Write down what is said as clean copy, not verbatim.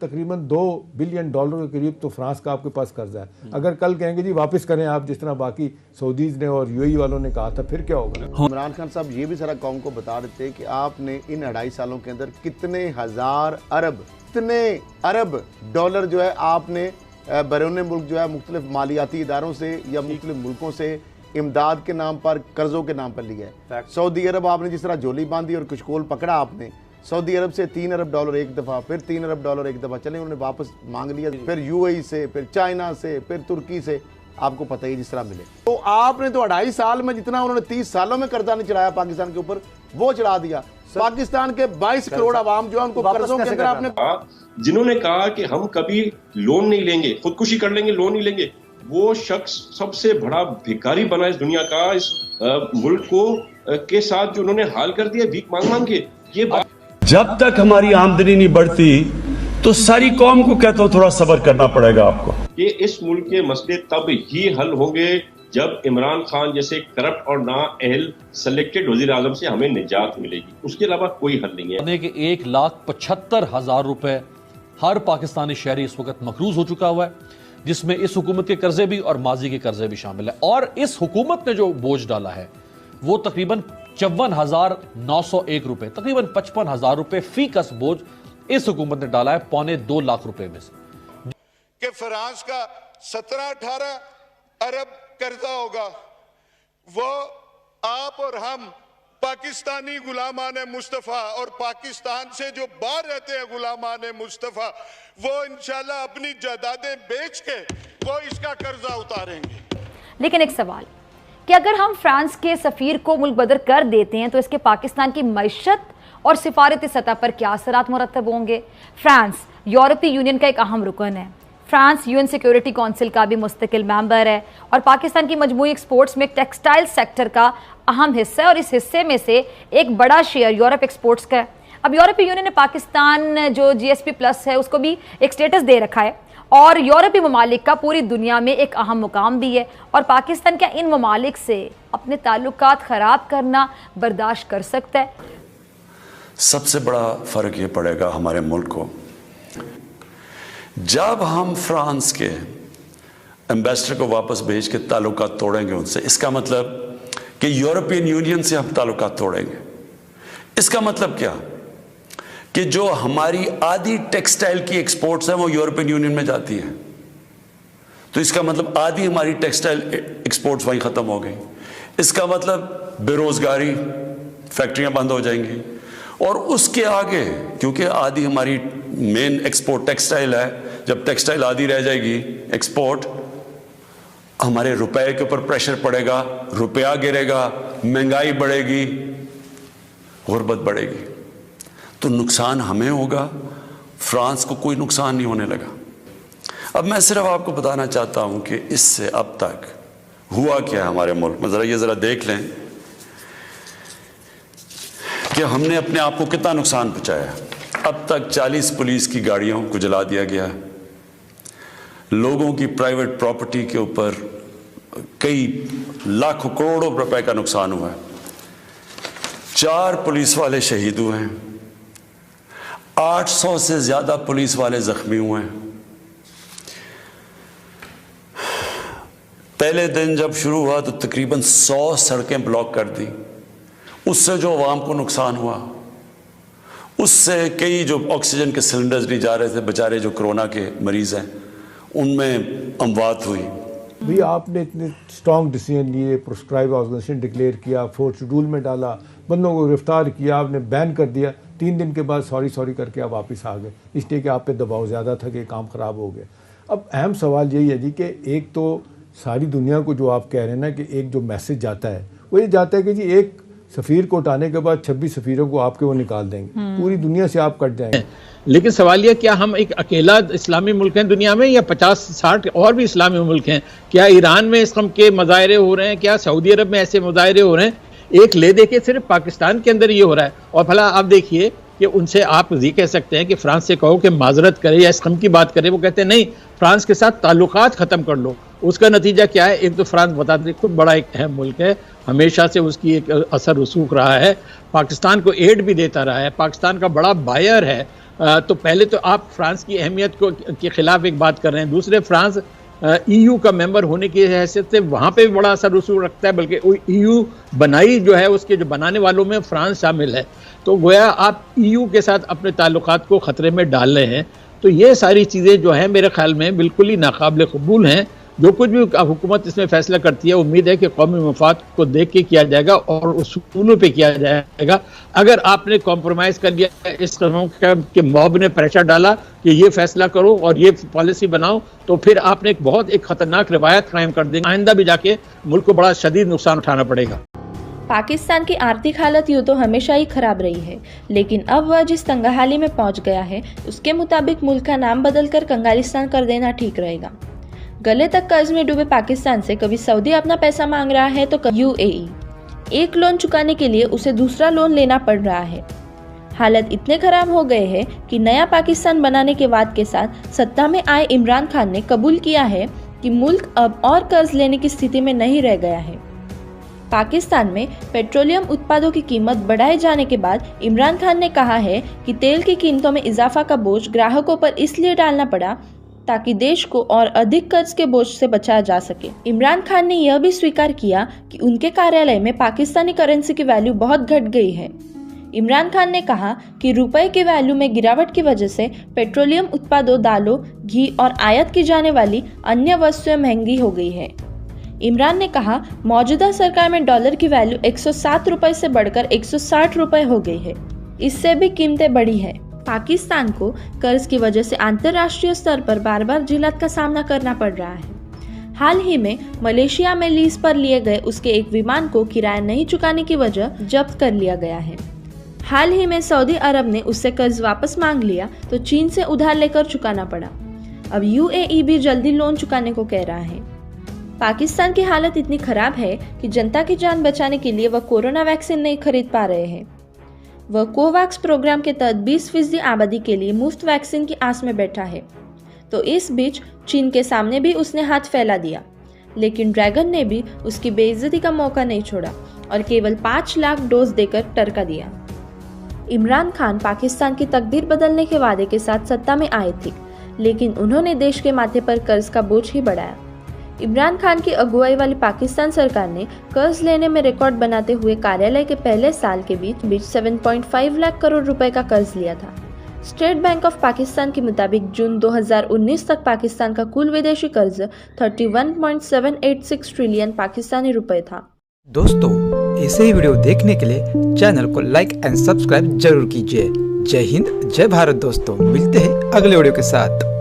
तकरीबन $2 बिलियन के करीब तो फ्रांस का आपके पास कर्जा है। अगर कल कहेंगे जी वापस करें आप, जिस तरह बाकी सऊदीज ने और यूएई वालों ने कहा था, फिर क्या होगा? इमरान खान साहब ये भी सारा कौम को बता देते कि आपने इन 2.5 सालों के अंदर कितने अरब डॉलर जो है आपने बैरून मुल्क जो है मुख्तलिफ मालियाती इदारों से या मुख्तलिफ मुल्कों से इमदाद के नाम पर, कर्जों के नाम पर लिया है। सऊदी अरब आपने जिस तरह झोली बांधी और कुशकोल पकड़ा आपने, सऊदी अरब से $3 अरब एक दफ़ा, फिर $3 अरब एक दफ़ा चले उन्होंने वापस मांग लिया, फिर यूएई से, फिर चाइना से, फिर तुर्की से, आपको पता ही जिस तरह मिले। तो आपने तो 2.5 साल में जितना उन्होंने 30 सालों में कर्जा नहीं चढ़ाया पाकिस्तान के ऊपर, वो चढ़ा दिया। पाकिस्तान के 22 करोड़ आवाम जो है उनको कर्जों के अंदर आपने, जिन्होंने कहा कि हम कभी लोन नहीं लेंगे, खुदकुशी कर लेंगे, लोन नहीं लेंगे, वो शख्स सबसे बड़ा भिखारी बना इस दुनिया का, इस मुल्क को के साथ जो उन्होंने हाल कर दिया भीख मांग मांग के। ये बात जब तक हमारी आमदनी नहीं बढ़ती तो सारी कौम को कहता हूं थोड़ा सब्र करना पड़ेगा आपको। ये इस मुल्क के मसले तब ही हल होंगे जब इमरान खान जैसे करप्ट और नाअहल सिलेक्टेड वजीर आजम से हमें निजात मिलेगी, उसके अलावा कोई हल नहीं है। 1,75,000 रुपए हर पाकिस्तानी शहरी इस वक्त मकरूज हो चुका हुआ है, जिसमें इस हुकूमत के कर्जे भी और माजी के कर्जे भी शामिल है। और इस हुकूमत ने जो बोझ डाला है वो तकरीबन 54,901 रुपए, तकरीबन 55,000 रुपए फी कस बोझ इस हुकूमत ने डाला है 2.25 लाख रुपए में से। कि फ्रांस का 17-18 अरब कर्जा होगा, वो आप और हम पाकिस्तानी गुलामान मुस्तफ़ा और पाकिस्तान से जो बाहर रहते हैं गुलामान मुस्तफ़ा, वो इंशाल्लाह अपनी जायदादें बेच के वो इसका कर्जा उतारेंगे। लेकिन एक सवाल कि अगर हम फ्रांस के सफ़ीर को मुल्क बदर कर देते हैं तो इसके पाकिस्तान की मईशत और सिफारती सतह पर क्या असरात मुरतब होंगे? फ्रांस यूरोपीय यूनियन का एक अहम रुकन है, फ्रांस यूएन सिक्योरिटी काउंसिल का भी मुस्तकिल मेंबर है और पाकिस्तान की मजमूई एक्सपोर्ट्स में टेक्सटाइल सेक्टर का अहम हिस्सा है और इस हिस्से में से एक बड़ा शेयर यूरोप एक्सपोर्ट्स का है। अब यूरोपीय यूनियन ने पाकिस्तान जो GSP+ है उसको भी एक स्टेटस दे रखा है और यूरोपीय ममालिक का पूरी दुनिया में एक अहम मुकाम भी है। और पाकिस्तान क्या इन ममालिक से अपने ताल्लुकात ख़राब करना बर्दाश्त कर सकता है? सबसे बड़ा फ़र्क ये पड़ेगा हमारे मुल्क को जब हम फ्रांस के एम्बेसडर को वापस भेज के ताल्लुकात तोड़ेंगे उनसे। इसका मतलब कि यूरोपियन यूनियन से हम ताल्लुकात तोड़ेंगे। इसका मतलब क्या कि जो हमारी आधी टेक्सटाइल की एक्सपोर्ट्स हैं वो यूरोपियन यूनियन में जाती हैं, तो इसका मतलब आधी हमारी टेक्सटाइल एक्सपोर्ट्स वहीं ख़त्म हो गई। इसका मतलब बेरोज़गारी, फैक्ट्रियां बंद हो जाएंगी। और उसके आगे क्योंकि आधी हमारी मेन एक्सपोर्ट टेक्सटाइल है, जब टेक्सटाइल आधी रह जाएगी एक्सपोर्ट, हमारे रुपए के ऊपर प्रेशर पड़ेगा, रुपया गिरेगा, महंगाई बढ़ेगी, गुर्बत बढ़ेगी, तो नुकसान हमें होगा, फ्रांस को कोई नुकसान नहीं होने लगा। अब मैं सिर्फ आपको बताना चाहता हूं कि इससे अब तक हुआ क्या है हमारे मुल्क में। ज़रा देख लें कि हमने अपने आप को कितना नुकसान पहुंचाया। अब तक 40 पुलिस की गाड़ियों को जला दिया गया, लोगों की प्राइवेट प्रॉपर्टी के ऊपर कई लाखों करोड़ों रुपए का नुकसान हुआ है, 4 पुलिस वाले शहीद हुए हैं, 800 से ज्यादा पुलिस वाले जख्मी हुए हैं। पहले दिन जब शुरू हुआ तो तकरीबन 100 सड़कें ब्लॉक कर दी। उससे जो आवाम को नुकसान हुआ, उससे कई जो ऑक्सीजन के सिलेंडर्स नहीं जा रहे थे, बेचारे जो कोरोना के मरीज हैं, उनमें अमवात हुई। भी आपने इतने स्ट्रॉन्ग डिसीजन लिए, प्रोस्क्राइब ऑर्गेनाइजेशन डिक्लेयर किया, 4th शेड्यूल में डाला, बंदों को गिरफ्तार किया, आपने बैन कर दिया, 3 दिन के बाद सॉरी करके आप वापस आ गए, इसलिए कि आप पे दबाव ज़्यादा था कि काम ख़राब हो गया। अब अहम सवाल यही है जी कि एक तो सारी दुनिया को जो आप कह रहे हैं ना कि एक जो मैसेज जाता है वो ये जाता है कि जी एक सफ़ीर को उठाने के बाद 26 सफ़ीरों को आपके वो निकाल देंगे, पूरी दुनिया से आप कट जाएंगे। लेकिन सवाल यह क्या हम एक अकेला इस्लामी मुल्क हैं दुनिया में, या 50-60 और भी इस्लामी मुल्क हैं? क्या ईरान में इस कम के मुजाहरे हो रहे हैं? क्या सऊदी अरब में ऐसे मुजाहरे हो रहे हैं? एक ले दे के सिर्फ पाकिस्तान के अंदर ये हो रहा है। और भला आप देखिए कि उनसे आप ये कह सकते हैं कि फ्रांस से कहो कि माजरत करे या इस कम की बात करे, वो कहते हैं नहीं, फ्रांस के साथ ताल्लुकात ख़त्म कर लो। उसका नतीजा क्या है? एक तो फ्रांस बताते खुद बड़ा एक अहम मुल्क है, हमेशा से उसकी एक असर रसूख रहा है, पाकिस्तान को एड भी देता रहा है, पाकिस्तान का बड़ा बायर है, तो पहले तो आप फ्रांस की अहमियत के खिलाफ एक बात कर रहे हैं, दूसरे फ्रांस EU का मेंबर होने की हैसियत से वहाँ पे भी बड़ा असर रसूख रखता है, बल्कि EU बनाई जो है उसके जो बनाने वालों में फ्रांस शामिल है। तो गोया आप EU के साथ अपने ताल्लुकात को ख़तरे में डाल रहे हैं। तो ये सारी चीज़ें जो हैं मेरे ख्याल में बिल्कुल ही नाकाबिल कबूल हैं। जो कुछ भी हुकूमत इसमें फैसला करती है, उम्मीद है कि कौमी मफाद को देख के किया जाएगा और उसूलों पे किया जाएगा। अगर आपने कॉम्प्रोमाइज़ कर लिया, इस तरह के मॉब ने प्रेशर डाला कि ये फैसला करो और ये पॉलिसी बनाओ, तो फिर आपने एक खतरनाक रवायत कायम कर देंगे। आइंदा भी जाके मुल्क को बड़ा शदीद नुकसान उठाना पड़ेगा। पाकिस्तान की आर्थिक हालत यूँ तो हमेशा ही खराब रही है, लेकिन अब वह जिस तंगहाली में पहुंच गया है उसके मुताबिक मुल्क का नाम बदलकर कंगालिस्तान कर देना ठीक रहेगा। गले तक कर्ज में डूबे पाकिस्तान से कभी सऊदी अपना पैसा मांग रहा है तो कभी UAE। एक लोन चुकाने के लिए उसे दूसरा लोन लेना पड़ रहा है। हालत इतने खराब हो गए हैं कि नया पाकिस्तान बनाने के वाद के साथ सत्ता में आए इमरान खान ने कबूल किया है कि मुल्क अब और कर्ज लेने की स्थिति में नहीं रह गया है। पाकिस्तान में पेट्रोलियम उत्पादों की कीमत बढ़ाए जाने के बाद इमरान खान ने कहा है कि तेल की कीमतों में इजाफा का बोझ ग्राहकों पर इसलिए डालना पड़ा ताकि देश को और अधिक कर्ज के बोझ से बचाया जा सके। इमरान खान ने यह भी स्वीकार किया कि उनके कार्यालय में पाकिस्तानी करेंसी की वैल्यू बहुत घट गई है। इमरान खान ने कहा कि रुपए के वैल्यू में गिरावट की वजह से पेट्रोलियम उत्पादों, दालों, घी और आयात की जाने वाली अन्य वस्तुएं महंगी हो गई है। इमरान ने कहा मौजूदा सरकार में डॉलर की वैल्यू 107 रुपए से बढ़कर 160 रुपए हो गई है। इससे भी कीमतें बढ़ी है। पाकिस्तान को कर्ज की वजह से अंतर्राष्ट्रीय स्तर पर बार बार जिलात का सामना करना पड़ रहा है। हाल ही में मलेशिया में लीज पर लिए गए उसके एक विमान को किराया नहीं चुकाने की वजह जब्त कर लिया गया है। हाल ही में सऊदी अरब ने उससे कर्ज वापस मांग लिया तो चीन से उधार लेकर चुकाना पड़ा। अब UAE भी जल्दी लोन चुकाने को कह रहा है। पाकिस्तान की हालत इतनी खराब है कि जनता की जान बचाने के लिए वह कोरोना वैक्सीन नहीं खरीद पा रहे हैं। वह कोवैक्स प्रोग्राम के तहत 20% आबादी के लिए मुफ्त वैक्सीन की आस में बैठा है। तो इस बीच चीन के सामने भी उसने हाथ फैला दिया, लेकिन ड्रैगन ने भी उसकी बेइज्जती का मौका नहीं छोड़ा और केवल 5 लाख डोज देकर टरका दिया। इमरान खान पाकिस्तान की तकदीर बदलने के वादे के साथ सत्ता में आए थे, लेकिन उन्होंने देश के माथे पर कर्ज का बोझ ही बढ़ाया। इमरान खान की अगुवाई वाली पाकिस्तान सरकार ने कर्ज लेने में रिकॉर्ड बनाते हुए कार्यालय के पहले साल के बीच 7.5 लाख करोड़ रुपए का कर्ज लिया था। स्टेट बैंक ऑफ पाकिस्तान के मुताबिक जून 2019 तक पाकिस्तान का कुल विदेशी कर्ज 31.786 ट्रिलियन पाकिस्तानी रुपए था। दोस्तों, ऐसे ही वीडियो देखने के लिए चैनल को लाइक एंड सब्सक्राइब जरूर कीजिए। जय हिंद, जय भारत। दोस्तों, मिलते हैं अगले वीडियो के साथ।